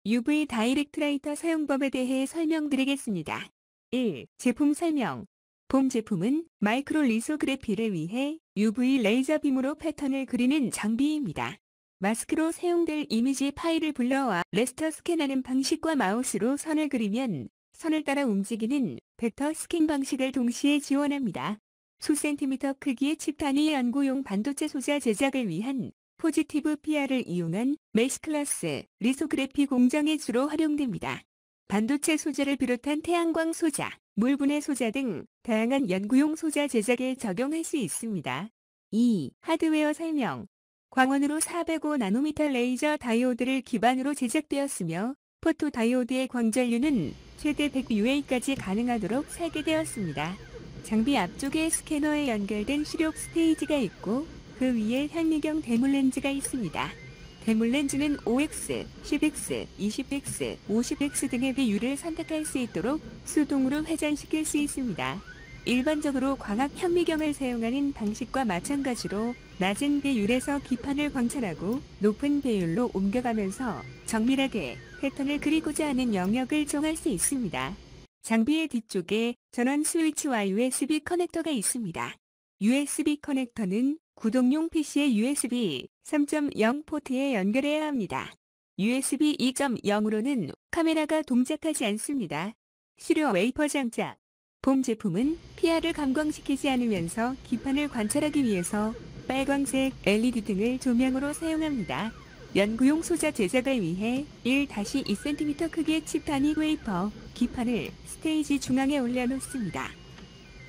UV 다이렉트 라이터 사용법에 대해 설명드리겠습니다. 1. 제품 설명. 본 제품은 마이크로 리소그래피를 위해 UV 레이저 빔으로 패턴을 그리는 장비입니다. 마스크로 사용될 이미지 파일을 불러와 레스터 스캔하는 방식과 마우스로 선을 그리면 선을 따라 움직이는 벡터 스캔 방식을 동시에 지원합니다. 수센티미터 크기의 칩 단위 연구용 반도체 소자 제작을 위한 포지티브 PR을 이용한 메쉬 클래스 리소그래피 공정에 주로 활용됩니다. 반도체 소자를 비롯한 태양광 소자, 물분해 소자 등 다양한 연구용 소자 제작에 적용할 수 있습니다. 2. 하드웨어 설명. 광원으로 405나노미터 레이저 다이오드를 기반으로 제작되었으며 포토 다이오드의 광전류는 최대 100UA까지 가능하도록 설계되었습니다. 장비 앞쪽에 스캐너에 연결된 시력 스테이지가 있고 그 위에 현미경 대물 렌즈가 있습니다. 대물 렌즈는 5x, 10x, 20x, 50x 등의 비율을 선택할 수 있도록 수동으로 회전시킬 수 있습니다. 일반적으로 광학 현미경을 사용하는 방식과 마찬가지로 낮은 배율에서 기판을 관찰하고 높은 배율로 옮겨가면서 정밀하게 패턴을 그리고자 하는 영역을 정할 수 있습니다. 장비의 뒤쪽에 전원 스위치와 USB 커넥터가 있습니다. USB 커넥터는 구동용 PC의 USB 3.0 포트에 연결해야 합니다. USB 2.0으로는 카메라가 동작하지 않습니다. 시료 웨이퍼 장착. 본 제품은 PR을 감광시키지 않으면서 기판을 관찰하기 위해서 빨강색 LED 등을 조명으로 사용합니다. 연구용 소자 제작을 위해 1-2cm 크기의 칩 단위 웨이퍼 기판을 스테이지 중앙에 올려놓습니다.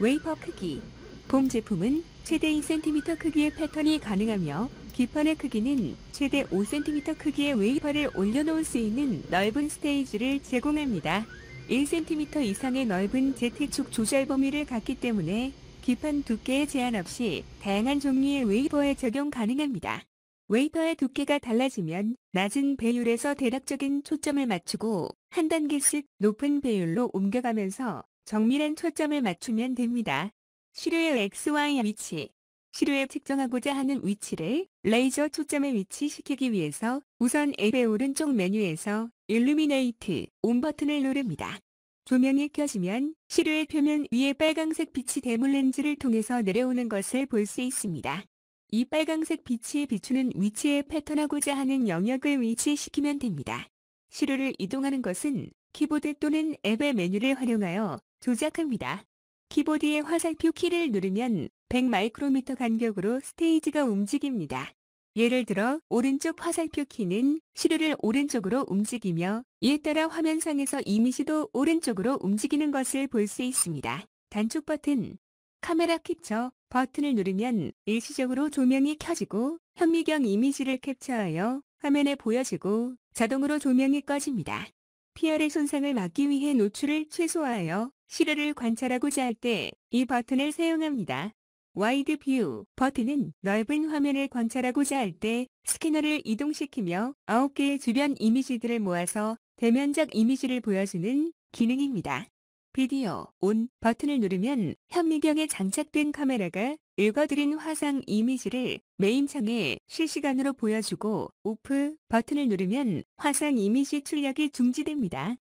웨이퍼 크기. 본 제품은 최대 2cm 크기의 패턴이 가능하며 기판의 크기는 최대 5cm 크기의 웨이퍼를 올려놓을 수 있는 넓은 스테이지를 제공합니다. 1cm 이상의 넓은 Z축 조절 범위를 갖기 때문에 기판 두께에 제한 없이 다양한 종류의 웨이퍼에 적용 가능합니다. 웨이퍼의 두께가 달라지면 낮은 배율에서 대략적인 초점을 맞추고 한 단계씩 높은 배율로 옮겨가면서 정밀한 초점을 맞추면 됩니다. 시료의 XY 위치. 시료에 측정하고자 하는 위치를 레이저 초점에 위치시키기 위해서 우선 앱의 오른쪽 메뉴에서 일루미네이트 온 버튼을 누릅니다. 조명이 켜지면 시료의 표면 위에 빨강색 빛이 대물 렌즈를 통해서 내려오는 것을 볼 수 있습니다. 이 빨강색 빛이 비추는 위치에 패턴하고자 하는 영역을 위치시키면 됩니다. 시료를 이동하는 것은 키보드 또는 앱의 메뉴를 활용하여 조작합니다. 키보드의 화살표 키를 누르면 100마이크로미터 간격으로 스테이지가 움직입니다. 예를 들어 오른쪽 화살표 키는 시료를 오른쪽으로 움직이며 이에 따라 화면상에서 이미지도 오른쪽으로 움직이는 것을 볼 수 있습니다. 단축 버튼. 카메라 캡처 버튼을 누르면 일시적으로 조명이 켜지고 현미경 이미지를 캡처하여 화면에 보여지고 자동으로 조명이 꺼집니다. PR의 손상을 막기 위해 노출을 최소화하여 시료를 관찰하고자 할 때 이 버튼을 사용합니다. 와이드 뷰 버튼은 넓은 화면을 관찰하고자 할 때 스캐너를 이동시키며 9개의 주변 이미지들을 모아서 대면적 이미지를 보여주는 기능입니다. 비디오 온 버튼을 누르면 현미경에 장착된 카메라가 읽어드린 화상 이미지를 메인 창에 실시간으로 보여주고 오프 버튼을 누르면 화상 이미지 출력이 중지됩니다.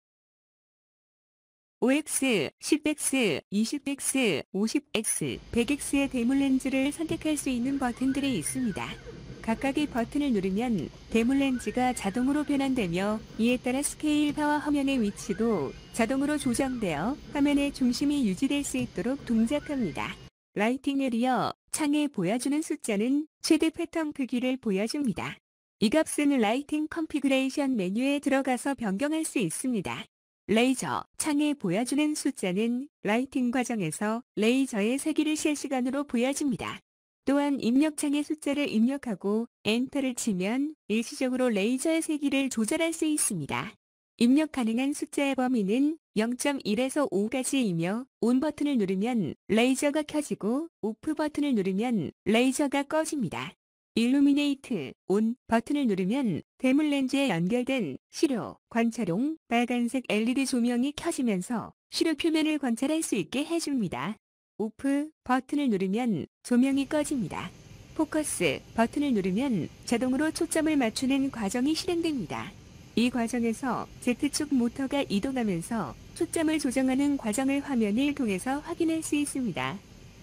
5x, 10x, 20x, 50x, 100x의 대물 렌즈를 선택할 수 있는 버튼들이 있습니다. 각각의 버튼을 누르면 대물 렌즈가 자동으로 변환되며 이에 따라 스케일바와 화면의 위치도 자동으로 조정되어 화면의 중심이 유지될 수 있도록 동작합니다. 라이팅 에리어 창에 보여주는 숫자는 최대 패턴 크기를 보여줍니다. 이 값은 라이팅 컨피그레이션 메뉴에 들어가서 변경할 수 있습니다. 레이저 창에 보여주는 숫자는 라이팅 과정에서 레이저의 세기를 실시간으로 보여줍니다. 또한 입력창에 숫자를 입력하고 엔터를 치면 일시적으로 레이저의 세기를 조절할 수 있습니다. 입력 가능한 숫자의 범위는 0.1에서 5까지이며 온 버튼을 누르면 레이저가 켜지고 오프 버튼을 누르면 레이저가 꺼집니다. 일루미네이트 온 버튼을 누르면 대물 렌즈에 연결된 시료 관찰용 빨간색 LED 조명이 켜지면서 시료 표면을 관찰할 수 있게 해줍니다. 오프 버튼을 누르면 조명이 꺼집니다. 포커스 버튼을 누르면 자동으로 초점을 맞추는 과정이 실행됩니다. 이 과정에서 Z축 모터가 이동하면서 초점을 조정하는 과정을 화면을 통해서 확인할 수 있습니다.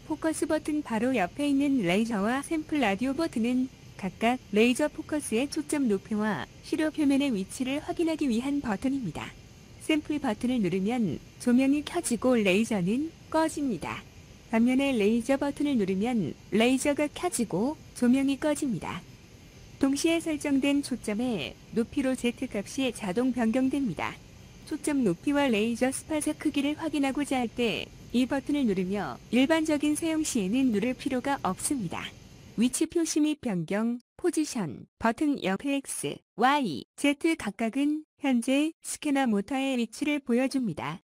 포커스 버튼 바로 옆에 있는 레이저와 샘플 라디오 버튼은 각각 레이저 포커스의 초점 높이와 시료 표면의 위치를 확인하기 위한 버튼입니다. 샘플 버튼을 누르면 조명이 켜지고 레이저는 꺼집니다. 반면에 레이저 버튼을 누르면 레이저가 켜지고 조명이 꺼집니다. 동시에 설정된 초점의 높이로 Z값이 자동 변경됩니다. 초점 높이와 레이저 스파자 크기를 확인하고자 할 때 이 버튼을 누르며 일반적인 사용 시에는 누를 필요가 없습니다. 위치 표시 및 변경, 포지션, 버튼 옆에 X, Y, Z 각각은 현재 스캐너 모터의 위치를 보여줍니다.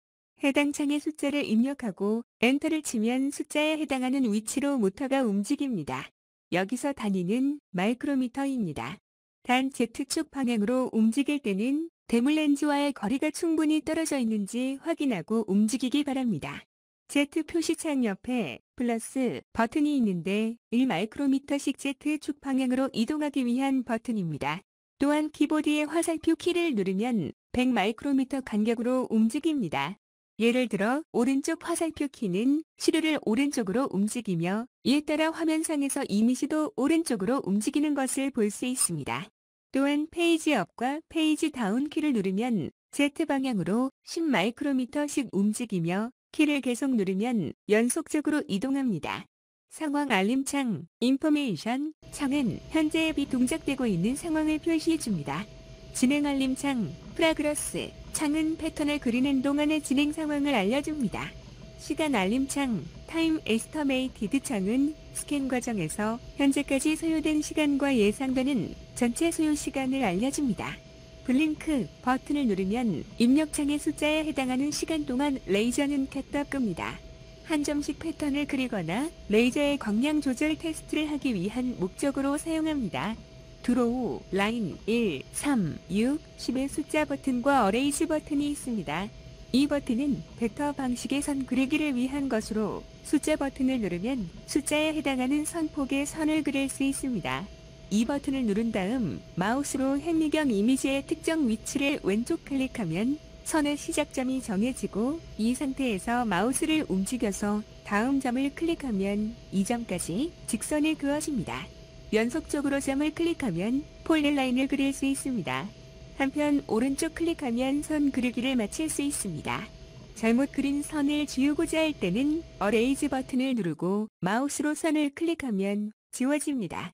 해당 창의 숫자를 입력하고 엔터를 치면 숫자에 해당하는 위치로 모터가 움직입니다. 여기서 단위는 마이크로미터입니다. 단 Z축 방향으로 움직일 때는 대물 렌즈와의 거리가 충분히 떨어져 있는지 확인하고 움직이기 바랍니다. Z 표시창 옆에 플러스 버튼이 있는데 1마이크로미터씩 Z축 방향으로 이동하기 위한 버튼입니다. 또한 키보드의 화살표 키를 누르면 100마이크로미터 간격으로 움직입니다. 예를 들어 오른쪽 화살표 키는 시료를 오른쪽으로 움직이며 이에 따라 화면상에서 이미지도 오른쪽으로 움직이는 것을 볼 수 있습니다. 또한 페이지 업과 페이지 다운 키를 누르면 Z방향으로 10마이크로미터씩 움직이며 키를 계속 누르면 연속적으로 이동합니다. 상황 알림창, 인포메이션 창은 현재 비동작되고 있는 상황을 표시해줍니다. 진행 알림창, 프라그러스 창은 패턴을 그리는 동안의 진행 상황을 알려줍니다. 시간 알림창, 타임 에스터메이티드 창은 스캔 과정에서 현재까지 소요된 시간과 예상되는 전체 소요 시간을 알려줍니다. 블링크 버튼을 누르면 입력창의 숫자에 해당하는 시간 동안 레이저는 켰다 끕니다. 한 점씩 패턴을 그리거나 레이저의 광량 조절 테스트를 하기 위한 목적으로 사용합니다. 드로우, 라인, 1, 3, 6, 10의 숫자 버튼과 어레이즈 버튼이 있습니다. 이 버튼은 벡터 방식의 선 그리기를 위한 것으로 숫자 버튼을 누르면 숫자에 해당하는 선폭의 선을 그릴 수 있습니다. 이 버튼을 누른 다음 마우스로 현미경 이미지의 특정 위치를 왼쪽 클릭하면 선의 시작점이 정해지고 이 상태에서 마우스를 움직여서 다음 점을 클릭하면 이 점까지 직선이 그어집니다. 연속적으로 점을 클릭하면 폴리라인을 그릴 수 있습니다. 한편 오른쪽 클릭하면 선 그리기를 마칠 수 있습니다. 잘못 그린 선을 지우고자 할 때는 어레이즈 버튼을 누르고 마우스로 선을 클릭하면 지워집니다.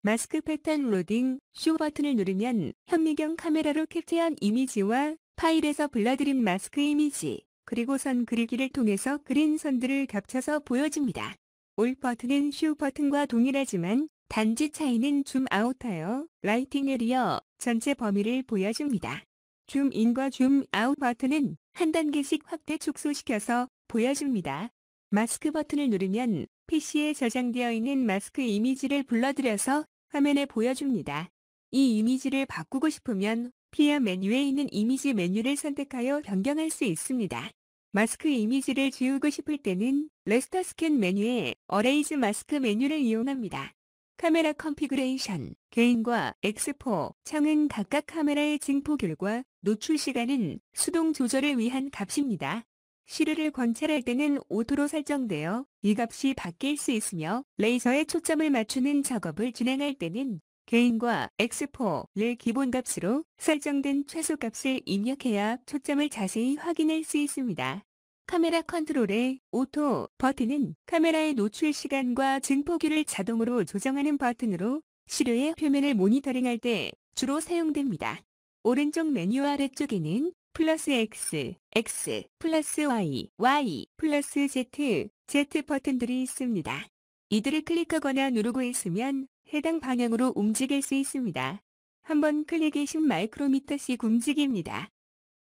마스크 패턴 로딩, 쇼 버튼을 누르면 현미경 카메라로 캡처한 이미지와 파일에서 불러들인 마스크 이미지, 그리고 선 그리기를 통해서 그린 선들을 겹쳐서 보여줍니다. 올 버튼은 쇼 버튼과 동일하지만 단지 차이는 줌 아웃하여 라이팅 에리어 전체 범위를 보여줍니다. 줌 인과 줌 아웃 버튼은 한 단계씩 확대 축소시켜서 보여줍니다. 마스크 버튼을 누르면 PC에 저장되어 있는 마스크 이미지를 불러들여서 화면에 보여줍니다. 이 이미지를 바꾸고 싶으면 피어 메뉴에 있는 이미지 메뉴를 선택하여 변경할 수 있습니다. 마스크 이미지를 지우고 싶을 때는 레스터 스캔 메뉴에 어레이즈 마스크 메뉴를 이용합니다. 카메라 컨피그레이션, 게인과 엑스포 창은 각각 카메라의 증폭율과 노출 시간은 수동 조절을 위한 값입니다. 시료를 관찰할 때는 오토로 설정되어 이 값이 바뀔 수 있으며 레이저에 초점을 맞추는 작업을 진행할 때는 게인과 엑스포를 기본값으로 설정된 최소값을 입력해야 초점을 자세히 확인할 수 있습니다. 카메라 컨트롤의 오토 버튼은 카메라의 노출 시간과 증폭율을 자동으로 조정하는 버튼으로 시료의 표면을 모니터링할 때 주로 사용됩니다. 오른쪽 메뉴 아래쪽에는 플러스 X, X, 플러스 Y, Y, 플러스 Z, Z 버튼들이 있습니다. 이들을 클릭하거나 누르고 있으면 해당 방향으로 움직일 수 있습니다. 한번 클릭이 10마이크로미터씩 움직입니다.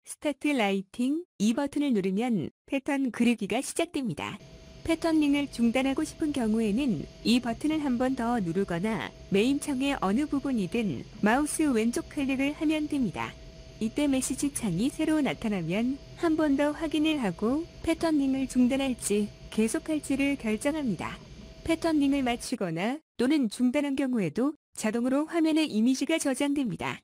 스타트 라이팅, 이 버튼을 누르면 패턴 그리기가 시작됩니다. 패턴링을 중단하고 싶은 경우에는 이 버튼을 한 번 더 누르거나 메인 창의 어느 부분이든 마우스 왼쪽 클릭을 하면 됩니다. 이때 메시지 창이 새로 나타나면 한 번 더 확인을 하고 패턴링을 중단할지 계속할지를 결정합니다. 패턴링을 마치거나 또는 중단한 경우에도 자동으로 화면에 이미지가 저장됩니다.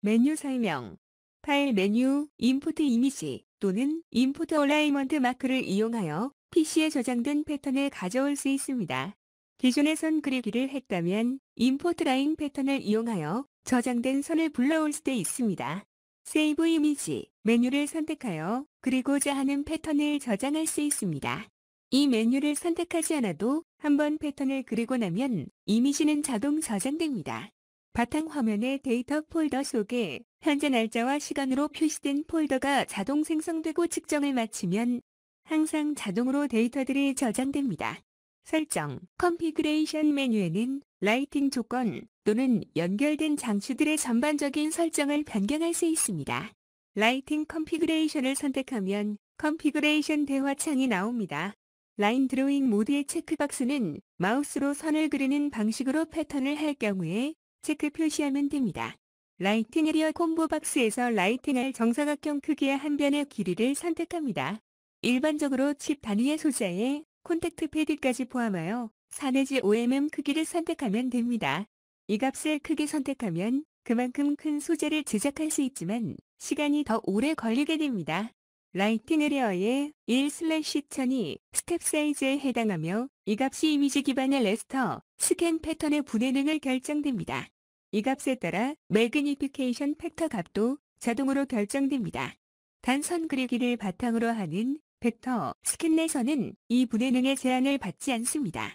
메뉴 설명. 파일 메뉴, 임포트 이미지 또는 임포트 어라이먼트 마크를 이용하여 PC에 저장된 패턴을 가져올 수 있습니다. 기존의 선 그리기를 했다면 임포트 라인 패턴을 이용하여 저장된 선을 불러올 수도 있습니다. 세이브 이미지 메뉴를 선택하여 그리고자 하는 패턴을 저장할 수 있습니다. 이 메뉴를 선택하지 않아도 한번 패턴을 그리고 나면 이미지는 자동 저장됩니다. 바탕화면의 데이터 폴더 속에 현재 날짜와 시간으로 표시된 폴더가 자동 생성되고 측정을 마치면 항상 자동으로 데이터들이 저장됩니다. 설정, 컨피그레이션 메뉴에는 라이팅 조건 또는 연결된 장치들의 전반적인 설정을 변경할 수 있습니다. 라이팅 컨피그레이션을 선택하면 컨피그레이션 대화창이 나옵니다. 라인 드로잉 모드의 체크박스는 마우스로 선을 그리는 방식으로 패턴을 할 경우에 체크 표시하면 됩니다. 라이팅 에리어 콤보 박스에서 라이팅할 정사각형 크기의 한 변의 길이를 선택합니다. 일반적으로 칩 단위의 소자에 콘택트 패드까지 포함하여 4 내지 5mm 크기를 선택하면 됩니다. 이 값을 크게 선택하면 그만큼 큰 소재를 제작할 수 있지만 시간이 더 오래 걸리게 됩니다. 라이팅 에리어의 1/1000이 스텝 사이즈에 해당하며 이 값이 이미지 기반의 레스터, 스캔 패턴의 분해능을 결정됩니다. 이 값에 따라 매그니피케이션 팩터 값도 자동으로 결정됩니다. 단선 그리기를 바탕으로 하는 벡터 스캔내선은 이 분해능의 제한을 받지 않습니다.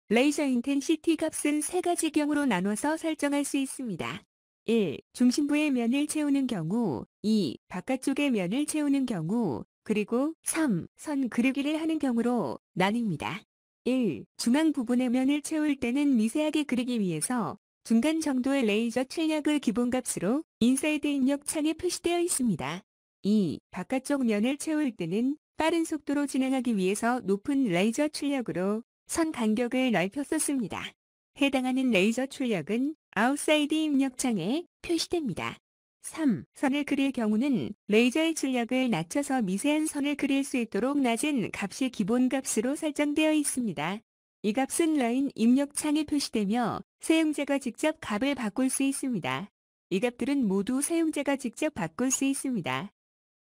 레이저 인텐시티 값은 세 가지 경우로 나눠서 설정할 수 있습니다. 1. 중심부의 면을 채우는 경우, 2. 바깥쪽의 면을 채우는 경우, 그리고 3. 선 그리기를 하는 경우로 나뉩니다. 1. 중앙 부분의 면을 채울 때는 미세하게 그리기 위해서 중간 정도의 레이저 출력의 기본값으로 인사이드 입력창에 표시되어 있습니다. 2. 바깥쪽 면을 채울 때는 빠른 속도로 진행하기 위해서 높은 레이저 출력으로 선 간격을 넓혔었습니다. 해당하는 레이저 출력은 아웃사이드 입력창에 표시됩니다. 3. 선을 그릴 경우는 레이저의 출력을 낮춰서 미세한 선을 그릴 수 있도록 낮은 값이 기본값으로 설정되어 있습니다. 이 값은 라인 입력창에 표시되며 사용자가 직접 값을 바꿀 수 있습니다. 이 값들은 모두 사용자가 직접 바꿀 수 있습니다.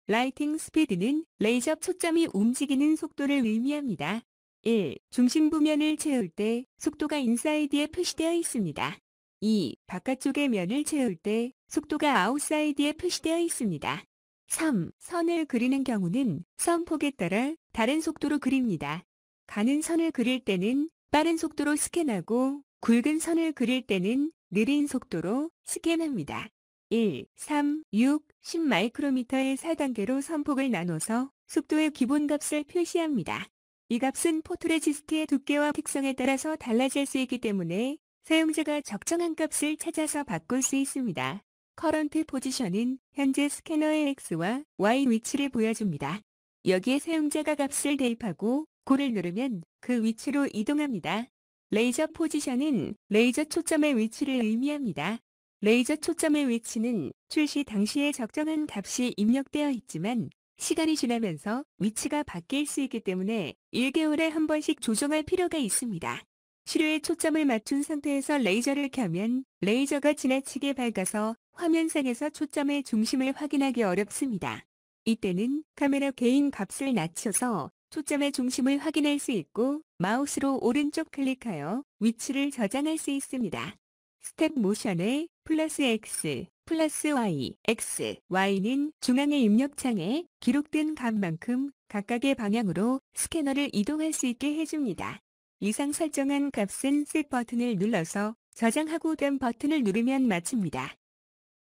라이팅 스피드는 레이저 초점이 움직이는 속도를 의미합니다. 1. 중심부 면을 채울 때 속도가 인사이드에 표시되어 있습니다. 2. 바깥쪽의 면을 채울 때 속도가 아웃사이드에 표시되어 있습니다. 3. 선을 그리는 경우는 선폭에 따라 다른 속도로 그립니다. 가는 선을 그릴 때는 빠른 속도로 스캔하고 굵은 선을 그릴 때는 느린 속도로 스캔합니다. 1, 3, 6, 10 마이크로미터의 4단계로 선폭을 나눠서 속도의 기본값을 표시합니다. 이 값은 포토레지스트의 두께와 특성에 따라서 달라질 수 있기 때문에 사용자가 적정한 값을 찾아서 바꿀 수 있습니다. 커런트 포지션은 현재 스캐너의 X와 Y 위치를 보여줍니다. 여기에 사용자가 값을 대입하고 고를 누르면 그 위치로 이동합니다. 레이저 포지션은 레이저 초점의 위치를 의미합니다. 레이저 초점의 위치는 출시 당시에 적정한 값이 입력되어 있지만 시간이 지나면서 위치가 바뀔 수 있기 때문에 1개월에 한 번씩 조정할 필요가 있습니다. 시료에 초점을 맞춘 상태에서 레이저를 켜면 레이저가 지나치게 밝아서 화면상에서 초점의 중심을 확인하기 어렵습니다. 이때는 카메라 게인 값을 낮춰서 초점의 중심을 확인할 수 있고 마우스로 오른쪽 클릭하여 위치를 저장할 수 있습니다. 스텝 모션의 플러스 X, 플러스 Y, X, Y는 중앙의 입력창에 기록된 값만큼 각각의 방향으로 스캐너를 이동할 수 있게 해줍니다. 이상 설정한 값은 셋 버튼을 눌러서 저장하고 된 버튼을 누르면 마칩니다.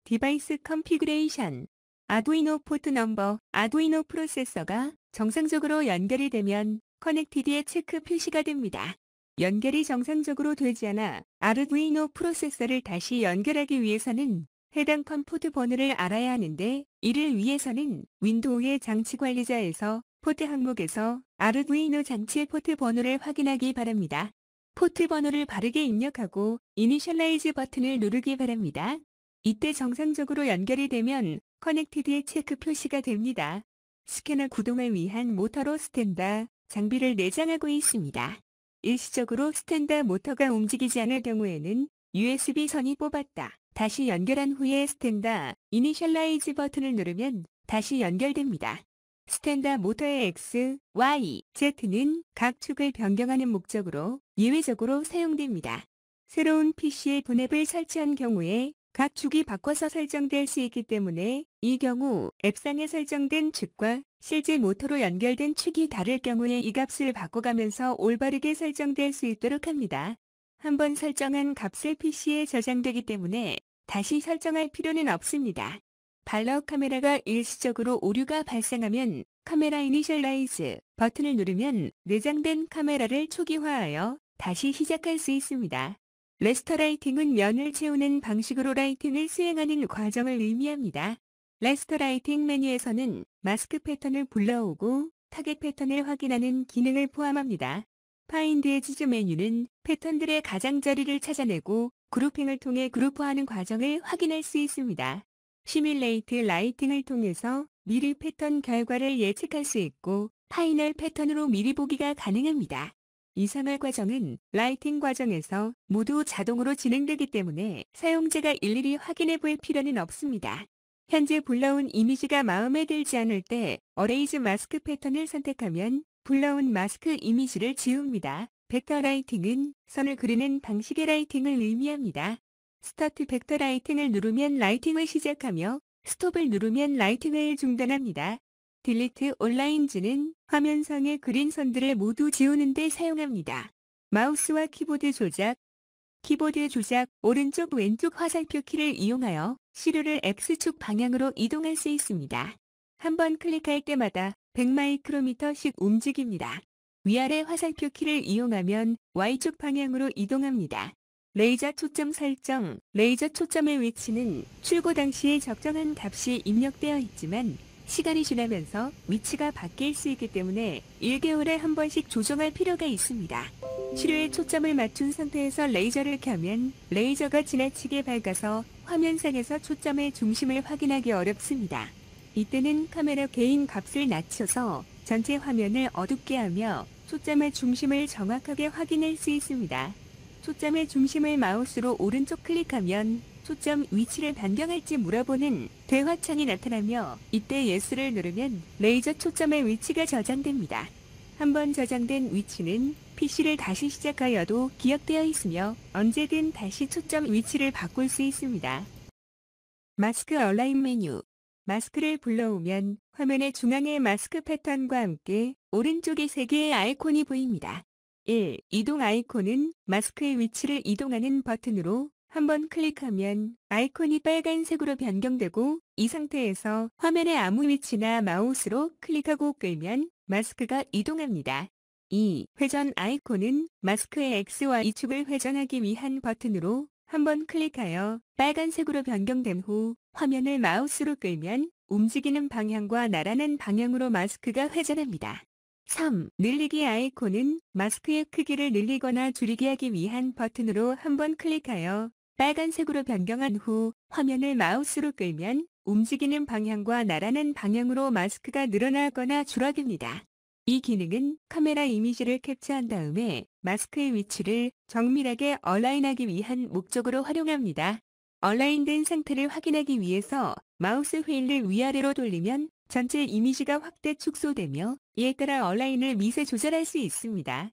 디바이스 컨피그레이션. 아두이노 포트 넘버, 아두이노 프로세서가 정상적으로 연결이 되면 커넥티드의 체크 표시가 됩니다. 연결이 정상적으로 되지 않아 아르두이노 프로세서를 다시 연결하기 위해서는 해당 컴 포트 번호를 알아야 하는데 이를 위해서는 윈도우의 장치 관리자에서 포트 항목에서 아르두이노 장치의 포트 번호를 확인하기 바랍니다. 포트 번호를 바르게 입력하고 이니셜라이즈 버튼을 누르기 바랍니다. 이때 정상적으로 연결이 되면 커넥티드의 체크 표시가 됩니다. 스캐너 구동을 위한 모터로 스탠다 장비를 내장하고 있습니다. 일시적으로 스탠다 모터가 움직이지 않을 경우에는 USB 선이 뽑았다 다시 연결한 후에 스탠다 이니셜라이즈 버튼을 누르면 다시 연결됩니다. 스탠다 모터의 X, Y, Z는 각 축을 변경하는 목적으로 예외적으로 사용됩니다. 새로운 PC에 분앱을 설치한 경우에 각 축이 바꿔서 설정될 수 있기 때문에 이 경우 앱상에 설정된 축과 실제 모터로 연결된 축이 다를 경우에 이 값을 바꿔가면서 올바르게 설정될 수 있도록 합니다. 한번 설정한 값을 PC에 저장되기 때문에 다시 설정할 필요는 없습니다. 발러 카메라가 일시적으로 오류가 발생하면 카메라 이니셜라이즈 버튼을 누르면 내장된 카메라를 초기화하여 다시 시작할 수 있습니다. 레스터 라이팅은 면을 채우는 방식으로 라이팅을 수행하는 과정을 의미합니다. 레스터 라이팅 메뉴에서는 마스크 패턴을 불러오고 타겟 패턴을 확인하는 기능을 포함합니다. 파인드 에지즈 메뉴는 패턴들의 가장자리를 찾아내고 그룹핑을 통해 그룹화하는 과정을 확인할 수 있습니다. 시뮬레이트 라이팅을 통해서 미리 패턴 결과를 예측할 수 있고 파이널 패턴으로 미리 보기가 가능합니다. 이 생활 과정은 라이팅 과정에서 모두 자동으로 진행되기 때문에 사용자가 일일이 확인해 볼 필요는 없습니다. 현재 불러온 이미지가 마음에 들지 않을 때 어레이즈 마스크 패턴을 선택하면 불러온 마스크 이미지를 지웁니다. 벡터 라이팅은 선을 그리는 방식의 라이팅을 의미합니다. 스타트 벡터 라이팅을 누르면 라이팅을 시작하며 스톱을 누르면 라이팅을 중단합니다. 딜리트 온라인즈는 화면상의 그린 선들을 모두 지우는 데 사용합니다. 마우스와 키보드 조작 오른쪽 왼쪽 화살표 키를 이용하여 시료를 X축 방향으로 이동할 수 있습니다. 한번 클릭할 때마다 100마이크로미터씩 움직입니다. 위아래 화살표 키를 이용하면 Y축 방향으로 이동합니다. 레이저 초점 설정 레이저 초점의 위치는 출고 당시에 적정한 값이 입력되어 있지만 시간이 지나면서 위치가 바뀔 수 있기 때문에 1개월에 한 번씩 조정할 필요가 있습니다. 시료에 초점을 맞춘 상태에서 레이저를 켜면 레이저가 지나치게 밝아서 화면상에서 초점의 중심을 확인하기 어렵습니다. 이때는 카메라 게인 값을 낮춰서 전체 화면을 어둡게 하며 초점의 중심을 정확하게 확인할 수 있습니다. 초점의 중심을 마우스로 오른쪽 클릭하면 초점 위치를 변경할지 물어보는 대화창이 나타나며 이때 예스를 누르면 레이저 초점의 위치가 저장됩니다. 한번 저장된 위치는 PC를 다시 시작하여도 기억되어 있으며 언제든 다시 초점 위치를 바꿀 수 있습니다. 마스크 얼라인 메뉴 마스크를 불러오면 화면의 중앙의 마스크 패턴과 함께 오른쪽에 3개의 아이콘이 보입니다. 1. 이동 아이콘은 마스크의 위치를 이동하는 버튼으로 한번 클릭하면 아이콘이 빨간색으로 변경되고 이 상태에서 화면의 아무 위치나 마우스로 클릭하고 끌면 마스크가 이동합니다. 2. 회전 아이콘은 마스크의 X와 Y축을 회전하기 위한 버튼으로 한번 클릭하여 빨간색으로 변경된 후 화면을 마우스로 끌면 움직이는 방향과 나란한 방향으로 마스크가 회전합니다. 3. 늘리기 아이콘은 마스크의 크기를 늘리거나 줄이게 하기 위한 버튼으로 한번 클릭하여 빨간색으로 변경한 후 화면을 마우스로 끌면 움직이는 방향과 나란한 방향으로 마스크가 늘어나거나 줄어듭니다. 이 기능은 카메라 이미지를 캡처한 다음에 마스크의 위치를 정밀하게 얼라인하기 위한 목적으로 활용합니다. 얼라인된 상태를 확인하기 위해서 마우스 휠을 위아래로 돌리면 전체 이미지가 확대 축소되며 이에 따라 얼라인을 미세 조절할 수 있습니다.